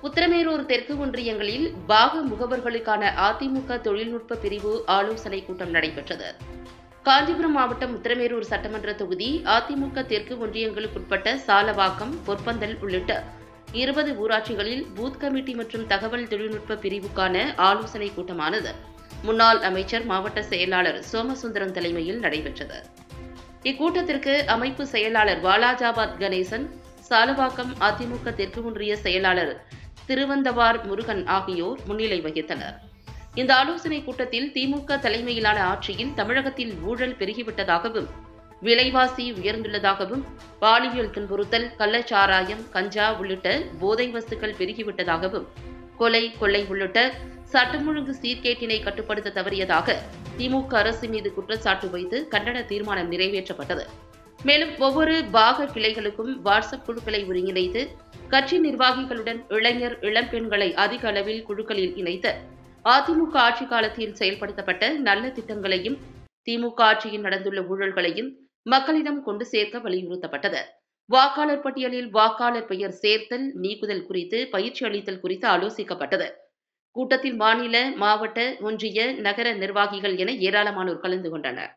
உத்திரமேரூர் தெற்கு ஒன்றியங்களில் பாக முகவர்களுக்கான அதிமுக தொழில்நுட்ப பிரிவு ஆலோசனைக் கூட்டம் நடைபெற்றது. காஞ்சிபுரம் மாவட்டம் உத்திரமேரூர் சட்டமன்ற தொகுதி அதிமுக தெற்கு ஒன்றியங்களுக்குட்பட்ட சாலவாக்கம், பொற்பந்தல் உள்ளிட்ட 20 ஊராட்சிகளில் பூத் கமிட்டி மற்றும் தகவல் தொழில்நுட்ப பிரிவுக்கான ஆலோசனைக் கூட்டமானது முன்னாள் அமைச்சர், மாவட்ட செயலாளர் சோமசுந்தரம் தலைமையில் நடைபெற்றது. இக்கூட்டத்திற்கு அமைப்பு செயலாளர் வாலாஜாபாத் கணேசன், சாலவாக்கம் அதிமுக தெற்கு ஒன்றிய செயலாளர் திருவந்தவார் முருகன் ஆகியோர் முன்னிலை வகித்தனர். இந்த ஆலோசனைக் கூட்டத்தில் திமுக தலைமையிலான ஆட்சியில் தமிழகத்தில் ஊழல் பெருகிவிட்டதாகவும், விலைவாசி உயர்ந்துள்ளதாகவும், பாலியல் துன்புறுத்தல், கள்ளச்சாராயம், கஞ்சா உள்ளிட்ட போதை வஸ்துக்கள் பெருகிவிட்டதாகவும், கொலை, கொள்ளை உள்ளிட்ட சட்டம் ஒழுங்கு சீர்கேட்டினை கட்டுப்படுத்த தவறியதாக திமுக அரசு மீது குற்றச்சாட்டு வைத்து கண்டன தீர்மானம் நிறைவேற்றப்பட்டது. மேலும் ஒவ்வொரு பாக கிளைகளுக்கும் வாட்ஸ்அப் குழுக்களை ஒருங்கிணைத்து கட்சி நிர்வாகிகளுடன் இளைஞர், இளம்பெண்களை அதிக அளவில் குழுக்களில் இணைத்து அதிமுக ஆட்சி காலத்தில் செயல்படுத்தப்பட்ட நல்ல திட்டங்களையும், திமுக ஆட்சியில் நடந்துள்ள ஊழல்களையும் மக்களிடம் கொண்டு சேர்க்க வலியுறுத்தப்பட்டது. வாக்காளர் பட்டியலில் வாக்காளர் பெயர் சேர்த்தல், நீக்குதல் குறித்து பயிற்சி அளித்தல் குறித்து ஆலோசிக்கப்பட்டது. கூட்டத்தில் மாநில, மாவட்ட, ஒன்றிய, நகர நிர்வாகிகள் என ஏராளமானோர் கலந்து கொண்டனர்.